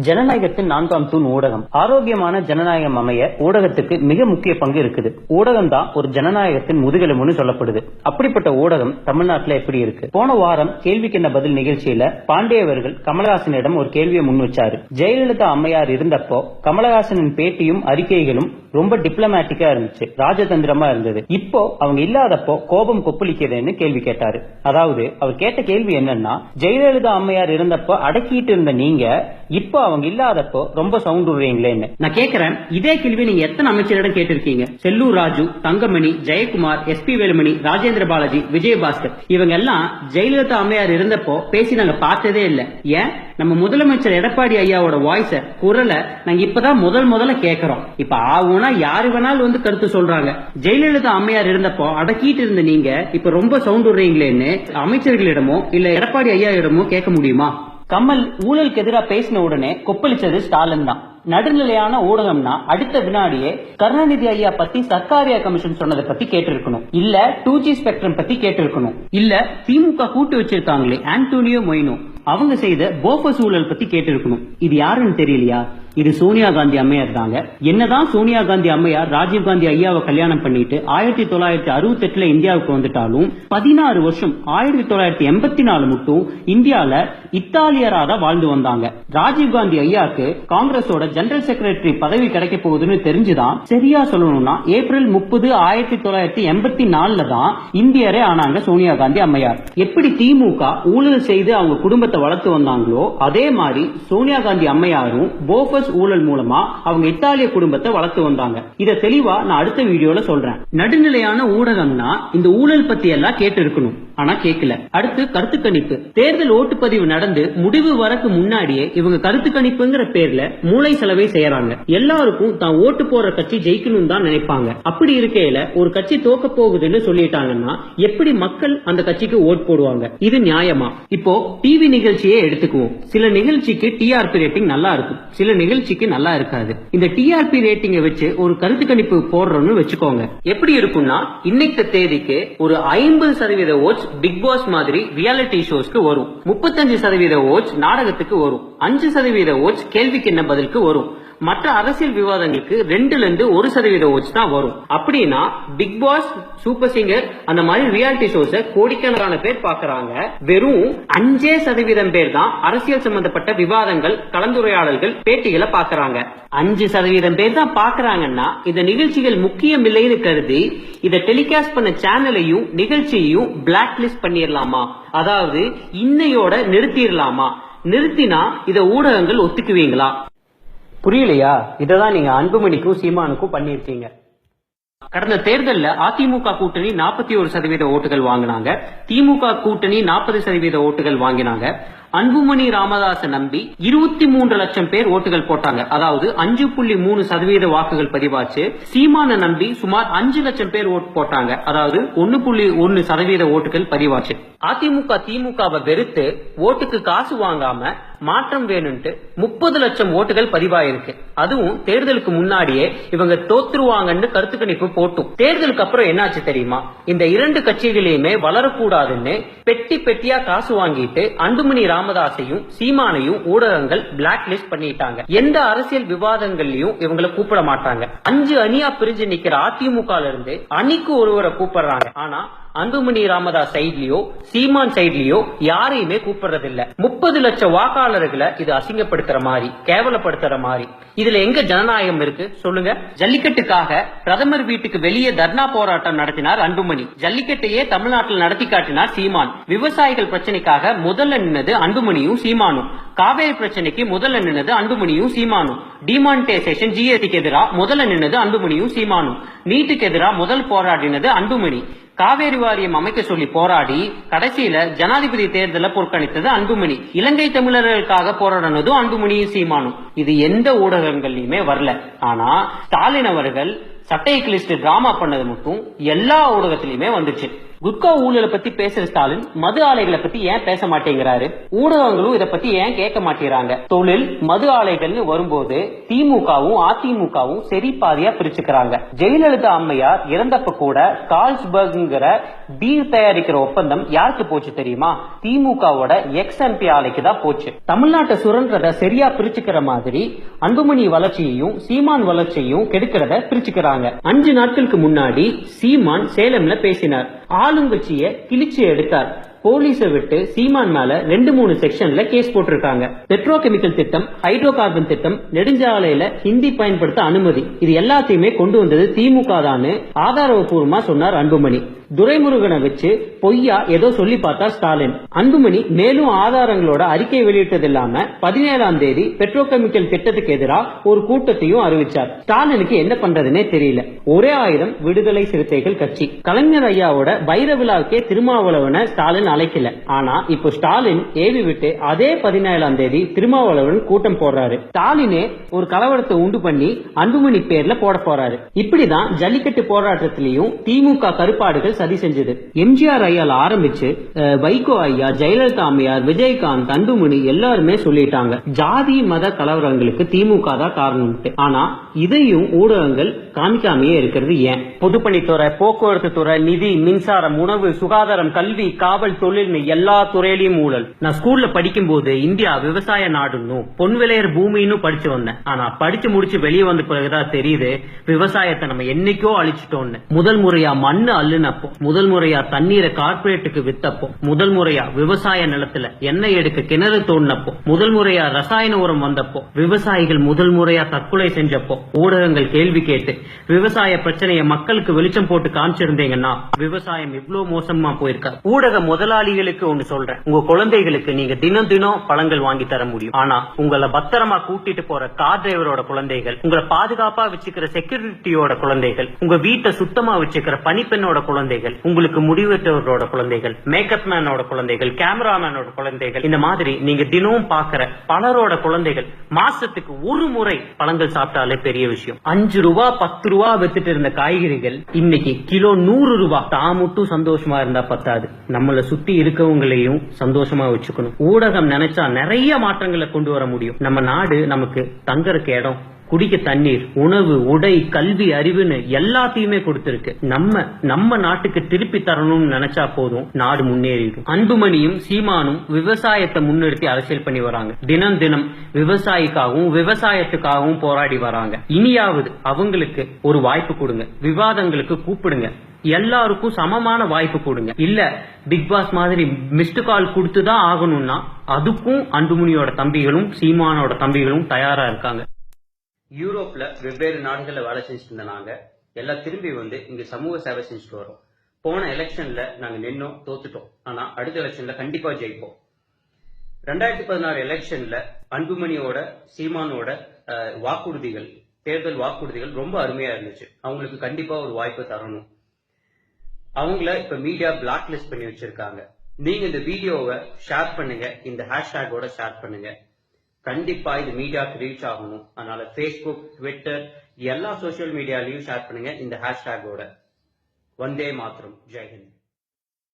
ஜனநாயகத்தின் 4ஆம் தூண் ஊடகம். ஆரோக்கியமான ஜனநாயகம் அமைய ஊடகத்துக்கு மிக முக்கிய பங்கு இருக்குது. ஊடகம் தான் ஒரு ஜனநாயகத்தின் முதுகெலும்புன்னு சொல்லப்படுது. அப்படிப்பட்ட ஊடகம் தமிழ்நாட்டுல எப்படி இருக்கு? போன வாரம் கேள்விக்கு என்ன பதில் நிகழ்ச்சியில பாண்டே அவர்கள் கமலஹாசனிடம் ஒரு கேள்வியை முன் வச்சாரு. ஜெயலலிதா அம்மையார் இருந்தப்போ கமலஹாசனின் பேட்டியும் அறிக்கைகளும் ரொம்ப டிப்ளமேட்டிக்கா இருந்துச்சு, ராஜதந்திரமா இருந்தது. இப்போ அவங்க இல்லாதப்போ கோபம் கொப்பளிக்கிறதுன்னு கேள்வி கேட்டாரு. அதாவது அவர் கேட்ட கேள்வி என்னன்னா, ஜெயலலிதா அம்மையார் இருந்தப்போ அடக்கிட்டு இருந்த நீங்க இப்போ அவங்க இல்லாதப்போ ரொம்ப சவுண்ட் விடுறீங்களேன்னு நான் கேக்குறேன். இதே கேள்வி நீங்க எத்தனை அமைச்சரிடம் கேட்டிருக்கீங்க? செல்லூர் ராஜு, தங்கமணி, ஜெயக்குமார், SP வேலுமணி, ராஜேந்திர பாலாஜி, விஜயபாஸ்கர் இவங்க எல்லாம் ஜெயலலிதா அம்மையார் இருந்தப்போ பேசி நாங்க பார்த்ததே இல்ல. ஏன் நம்ம முதலமைச்சர் எடப்பாடி ஐயாவோட வாய்ஸ குரலை நாங்க இப்பதான் முதல்ல கேட்கிறோம். இப்ப ஆகும்னா யாரு வேணாலும் வந்து கருத்து சொல்றாங்க. ஜெயலலிதா அம்மையார் இருந்தப்போ அடக்கிட்டு இருந்த நீங்க இப்ப ரொம்ப சவுண்ட் விடுறீங்களேன்னு அமைச்சர்களிடமோ இல்ல எடப்பாடி ஐயா இடமோ கேட்க முடியுமா? கமல் ஊழலுக்கு எதிராக பேசின உடனே கொப்பளிச்சது ஸ்டாலின் தான். நடுநிலையான ஊடகம்னா அடுத்த வினாடியே கருணாநிதி ஐயா பத்தி சர்க்காரியா கமிஷன் சொன்னதை பத்தி கேட்டிருக்கணும், இல்ல 2G ஸ்பெக்ட்ரம் பத்தி கேட்டிருக்கணும், இல்ல திமுக கூட்டு வச்சிருக்காங்களே ஆண்டோனியோ மொய்னோ அவங்க செய்த போஃபர்ஸ் ஊழல் பத்தி கேட்டிருக்கணும். இது யாருன்னு தெரியலையா? இது சோனியா காந்தி அம்மையார் தாங்க. என்னதான் சோனியா காந்தி அம்மையார் ராஜீவ் காந்தி ஐயாவை கல்யாணம் பண்ணிட்டு 1968 இந்தியாவுக்கு வந்துட்டாலும் 16 வருஷம் 1984 மட்டும் இந்தியால இத்தாலியரா தான் வாழ்ந்து வந்தாங்க. ராஜீவ் காந்தி ஐயாக்கு காங்கிரஸோட ஜெனரல் செக்ரட்டரி பதவி கிடைக்க போகுதுன்னு தெரிஞ்சுதான், சரியா சொல்லணும்னா ஏப்ரல் 30, 1984 தான் இந்தியரே ஆனாங்க சோனியா காந்தி அம்மையார். எப்படி திமுக ஊழல் செய்து அவங்க குடும்பத்தை வளர்த்து வந்தாங்களோ அதே மாதிரி சோனியா காந்தி அம்மையாரும் போஃபர்ஸ் ஊழல் மூலமா அவங்க இத்தாலிய குடும்பத்தை வளர்த்து வந்தாங்க. இத தெளிவா நான் அடுத்த வீடியோல சொல்றேன். நடுநிலையான ஊடகம்னா இந்த ஊழல் பத்தி எல்லாம் கேட்டு இருக்கணும், ஆனா கேட்கல. அடுத்து கருத்து கணிப்பு. தேர்தல் ஓட்டுப்பதிவு நடந்து முடிவு வரக்கு முன்னாடியே இவங்க கருத்து கணிப்புங்கிற பேர்ல மூளை செலவை செய்யறாங்க. எல்லாருக்கும் தான் ஓட்டு போற கட்சி ஜெயிக்கணும் தான் நினைப்பாங்க. அப்படி இருக்கையில ஒரு கட்சி தோக்க போகுதுன்னு சொல்லிட்டாங்கன்னா எப்படி மக்கள் அந்த கட்சிக்கு ஓட் போடுவாங்க? இது நியாயமா? இப்போ டிவி நிகழ்ச்சியே எடுத்துக்குவோம். சில நிகழ்ச்சிக்கு TRP ரேட்டிங் நல்லா இருக்கும், சில நிகழ்ச்சிக்கு நல்லா இருக்காது. இந்த TRP ரேட்டிங்கை வச்சு ஒரு கருத்து கணிப்பு போடுறோம்னு வச்சுக்கோங்க. எப்படி இருக்கும்னா, இன்னைக்கு தேதிக்கு ஒரு 50% ஓட்ஸ் பிக் பாஸ் மாதிரி ரியாலிட்டி ஷோஸ்க்கு வரும், 35% ஓட்ஸ் நாடகத்துக்கு வரும், 5% ஓட்ஸ் கேள்விக்கு என்ன பதிலுக்கு வரும். மற்ற அரசியல் விவாதங்களுக்கு 2% ஓட்ஸ் தான் வரும். அப்படின்னா பிக் பாஸ், சூப்பர் சிங்கர் அந்த மாதிரி ரியாலிட்டி ஷோஸ் கோடிக்கணக்கான பேர் பாக்குறாங்க. வெறும் 5% பேர் தான் அரசியல் சம்பந்தப்பட்ட விவாதங்கள், கலந்துரையாடல்கள், பேட்டிகளை பாக்குறாங்க. 5% பேர் தான் பாக்குறாங்கன்னா இந்த நிகழ்ச்சிகள் முக்கியம் இல்லைன்னு கருதி இதை டெலிகாஸ்ட் பண்ண சேனலையும் நிகழ்ச்சியையும் பிளாக் லிஸ்ட் பண்ணிடலாமா? அதாவது இன்னையோட நிறுத்திடலாமா? நிறுத்தினா இத ஊடகங்கள் ஒத்துக்குவீங்களா? புரியலையா? இததான் நீங்க அன்புமணிக்கும் சீமானுக்கும் பண்ணிருக்கீங்க. கடந்த தேர்தல்ல அதிமுக கூட்டணி 41% ஓட்டுகள் வாங்கினாங்க, திமுக கூட்டணி 40% ஓட்டுகள் வாங்கினாங்க. அன்புமணி ராமதாஸ நம்பி 23 லட்சம் பேர் ஓட்டுகள் போட்டாங்க, அதாவது 5.3% வாக்குகள் பதிவாச்சு. சீமான நம்பி சுமார் 5 லட்சம் பேர் ஓட்டு போட்டாங்க, அதாவது 1.1% ஓட்டுகள் பதிவாச்சு. அதிமுக திமுகவை வெறுத்து ஓட்டுக்கு காசு வாங்காம மாற்றம் வேணும்ட்டு 30 லட்சம் ஓட்டுகள் பதிவாயிருக்கு. அதுவும் தேர்தலுக்கு முன்னாடியே இவங்க தோத்துருவாங்கன்னு கருத்து கணிப்பு போட்டும். தேர்தலுக்கு அப்புறம் என்னாச்சு தெரியுமா? இந்த 2 கட்சிகளையுமே வளரக்கூடாதுன்னு பெட்டி பெட்டியா காசு வாங்கிட்டு அன்புமணி ராமதாஸையும் சீமானையும் ஊடகங்கள் பிளாக் லிஸ்ட் பண்ணிட்டாங்க. எந்த அரசியல் விவாதங்களையும் இவங்களை கூப்பிட மாட்டாங்க. 5 அணியா பிரிஞ்சு நிக்கிற அதிமுக இருந்து அணிக்கு ஒருவரை கூப்பிடுறாங்க. ஆனா அன்புமணி ராமதாஸ் சைட்லயோ சீமான் சைட்லயோ யாரையுமே கூப்பிடுறது இல்ல. 30 லட்சம் வாக்காளர்களை இது அசிங்கப்படுத்துற மாதிரி, கேவலப்படுத்துற மாதிரி. இதுல எங்க ஜனநாயகம் இருக்கு சொல்லுங்க? ஜல்லிக்கட்டுக்காக பிரதமர் வீட்டுக்கு வெளியே தர்ணா போராட்டம் நடத்தினார் அன்புமணி. ஜல்லிக்கட்டையே தமிழ்நாட்டில் நடத்தி காட்டினார் சீமான். விவசாயிகள் பிரச்சனைக்காக முதல்ல நின்னது அன்புமணியும் சீமானும். காவேரி பிரச்சனைக்கு முதல்ல நின்னது அன்புமணியும் சீமானும். டிமானிட்டைசேஷன் GSTக்கு எதிராக முதல்ல நின்னது அன்புமணியும் சீமானும். நீட்டுக்கு எதிராக முதல் போராடினது அன்புமணி. காவேரி வாரியம் அமைக்க சொல்லி போராடி கடைசியில ஜனாதிபதி தேர்தலை புறக்கணித்தது அன்புமணி. இலங்கை தமிழர்களுக்காக போராடினதும் அன்புமணியும் சீமானும். இது எந்த ஊடகங்கள்லயுமே வரல. ஆனா ஸ்டாலின் அவர்கள் சட்டைக்கு லிஸ்ட் டிராமா பண்ணது மட்டும் எல்லா ஊடகத்திலயுமே வந்துச்சு. குட்கா ஊழலை பத்தி பேசுற ஸ்டாலின் மது ஆலைகளை பத்தி ஏன் பேச மாட்டேங்கிறாரு? ஊடகங்களும் இதை பத்தி ஏன் கேட்க மாட்டேங்கிறாங்க? தொழில் மது ஆலைகள்னு வரும்போது திமுகவும் அதிமுகவும் சரி பாதியா பிரிச்சுக்கிறாங்க. ஜெயலலிதா அம்மையார் இறந்தப்ப கூட கால்ஸ்பர்க்ங்கிற பீர் தயாரிக்கிற ஒப்பந்தம் யாருக்கு போச்சு தெரியுமா? திமுகவோட எக்ஸ் எம்பி ஆலைக்கு தான் போச்சு. தமிழ்நாட்டை சுரன்றத சரியா பிரிச்சுக்கிற மாதிரி அன்புமணி வளர்ச்சியையும் சீமான் வளர்ச்சியையும் கெடுக்கிறத பிரிச்சுக்கிறாங்க. 5 நாட்களுக்கு முன்னாடி சீமான் சேலம்ல பேசினார். ஆளுங்கட்சிய கிழிச்சு எடுத்தார். போலீஸை விட்டு சீமான் மேல 2-3 செக்ஷன்ல கேஸ் போட்டிருக்காங்க. பெட்ரோ கெமிக்கல் திட்டம், ஹைட்ரோ கார்பன் திட்டம், நெடுஞ்சாலையில ஹிந்தி பயன்படுத்த அனுமதி, இது எல்லாத்தையுமே கொண்டு வந்தது திமுக தான் ஆதாரபூர்வமா சொன்னார் அன்புமணி. துரைமுருகனை வச்சு பொய்யா ஏதோ சொல்லி பார்த்தா ஸ்டாலின். அன்புமணி மேலும் ஆதாரங்களோட அறிக்கை வெளியிட்டது இல்லாம 17ஆம் தேதி பெட்ரோ கெமிக்கல் திட்டத்துக்கு எதிராக ஒரு கூட்டத்தையும் அறிவிச்சார். ஸ்டாலினுக்கு என்ன பண்றதுன்னே தெரியல. ஒரே ஆயுதம் விடுதலை சிறுத்தைகள் கட்சி. கலைஞர் ஐயாவோட வைர விழாவுக்கே திருமாவளவனை ஸ்டாலின் அழைக்கல. ஆனா இப்போ ஸ்டாலின் ஏவி விட்டு அதே 17ஆம் தேதி திருமாவளவன் கூட்டம் போடுறாரு. ஸ்டாலினே ஒரு கலவரத்தை உண்டு பண்ணி அன்புமணி பேர்ல போட போறாரு. இப்படிதான் ஜல்லிக்கட்டு போராட்டத்திலையும் திமுக கருப்பாடுகள் சதி செஞ்சது. எம்ஜிஆர் ஐயால ஆரம்பிச்சு வைகோ ஐயா, ஜெயலலிதா அம்மையார், விஜயகாந்த், அன்புமணி எல்லாருமே சொல்லிட்டாங்க ஜாதி மத கலவரங்களுக்கு திமுக தான் காரணம். ஆனா இதையும் ஊடகங்கள் காமிக்காமையே இருக்கிறது ஏன்? பொதுப்பணித்துறை, போக்குவரத்து துறை, நிதி, மின்சாரம், உணவு, சுகாதாரம், கல்வி, காவல், தொழில்னு எல்லா துறையிலையும் ஊழல். நான் ஸ்கூல்ல படிக்கும் போது இந்தியா விவசாய நாடுன்னு பொன் விளையர் பூமின்னு படிச்சு வந்தேன். ஆனா படிச்சு முடிச்சு வெளியே வந்த பிறகுதான் தெரியுது விவசாயத்தை நம்ம என்னைக்கோ அழிச்சிட்டோம்னு. முதல் முறையா மண்ணு அள்ளுனப்போ, முதல் முறையா தண்ணீரை கார்பரேட்டுக்கு வித்தப்போ, முதல் முறையா விவசாய நிலத்துல எண்ணெய் எடுக்க கிணறு தோண்டினப்போ, முதல் முறையா ரசாயன உரம் வந்தப்போ, விவசாயிகள் முதல் முறையா தற்கொலை செஞ்சப்போ ஊடகங்கள் கேள்வி கேட்டு விவசாய பிரச்சனையை மக்களுக்கு வெளிச்சம் போட்டு காமிச்சிருந்தீங்கன்னா விவசாயம் இவ்வளவு மோசமா போயிருக்கா? ஊடக முதலாளிகளுக்கு ஒண்ணு சொல்றேன், உங்க குழந்தைகளுக்கு நீங்க தினம் தினம் பழங்கள் வாங்கி தர முடியும். ஆனா உங்களை பத்திரமா கூட்டிட்டு போற கார் டிரைவரோட குழந்தைகள், உங்களை பாதுகாப்பா வச்சுக்கிற செக்யூரிட்டியோட குழந்தைகள், உங்க வீட்டை சுத்தமா வச்சுக்கிற பணிப்பெண்ணோட குழந்தைகள், உங்களுக்கு முடிவெற்றவரோட குழந்தைகள், மேக்கப் மேனோட குழந்ைகள், கேமராமேனோட குழந்தைகள், இந்த மாதிரி நீங்க தினமும் பாக்குற பலரோட குழந்தைகள் மாசத்துக்கு ஒரு முறை பழங்கள் சாப்பிட்டாலே பெரிய விஷயம். 5 ரூபா 10 ரூபா வித்துட்டு இருந்த காய்கறிகள் இன்னைக்கு கிலோ 100 ரூபா. தான் மட்டும் சந்தோஷமா இருந்தா பத்தாது, நம்மள சுத்தி இருக்கவங்களையும் சந்தோஷமா வச்சுக்கணும். ஊடகம் நினைச்சா நிறைய மாற்றங்களை கொண்டு வர முடியும். நம்ம நாடு நமக்கு தங்கறதுக்கு இடம், குடிக்க தண்ணீர், உணவு, உடை, கல்வி, அறிவுன்னு எல்லாத்தையுமே கொடுத்திருக்கு. நம்ம நாட்டுக்கு திருப்பி தரணும்னு நினைச்சா போதும், நாடு முன்னேறிடும். அன்புமணியும் சீமானும் விவசாயத்தை முன்னிறுத்தி அரசியல் பண்ணி வராங்க. தினம் தினம் விவசாயிக்காகவும் விவசாயத்துக்காகவும் போராடி வராங்க. இனியாவது அவங்களுக்கு ஒரு வாய்ப்பு கொடுங்க, விவாதங்களுக்கு கூப்பிடுங்க, எல்லாருக்கும் சமமான வாய்ப்பு கொடுங்க. இல்ல பிக் பாஸ் மாதிரி மிஸ்டு கால் கொடுத்துதான் ஆகணும்னா அதுக்கும் அன்புமணியோட தம்பிகளும் சீமானோட தம்பிகளும் தயாரா இருக்காங்க. யூரோப்ல வெவ்வேறு நாடுகள்ல வேலை செஞ்சுட்டு இருந்த நாங்க எல்லாம் திரும்பி வந்து இங்க சமூக சேவை செஞ்சுட்டு வரோம். போன எலெக்ஷன்ல நாங்க நின்னோம், தோத்துட்டோம். ஆனா அடுத்த எலெக்ஷன்ல கண்டிப்பா ஜெயிப்போம். 2016 எலெக்ஷன்ல அன்புமணியோட சீமானோட வாக்குறுதிகள், தேர்தல் வாக்குறுதிகள் ரொம்ப அருமையா இருந்துச்சு. அவங்களுக்கு கண்டிப்பா ஒரு வாய்ப்பு தரணும். அவங்கள இப்ப மீடியா பிளாக் லிஸ்ட் பண்ணி வச்சிருக்காங்க. நீங்க இந்த வீடியோவை ஷேர் பண்ணுங்க, இந்த ஹேஷ்டேக்கோட ஷேர் பண்ணுங்க. கண்டிப்பா இது மீடியாவுக்கு ரீச் ஆகணும். அதனால Facebook, Twitter எல்லா சோசியல் மீடியாலையும் ஷேர் பண்ணுங்க இந்த ஹேஷ்டேக்கோட. வந்தே மாதரம். ஜெய் ஹிந்த்.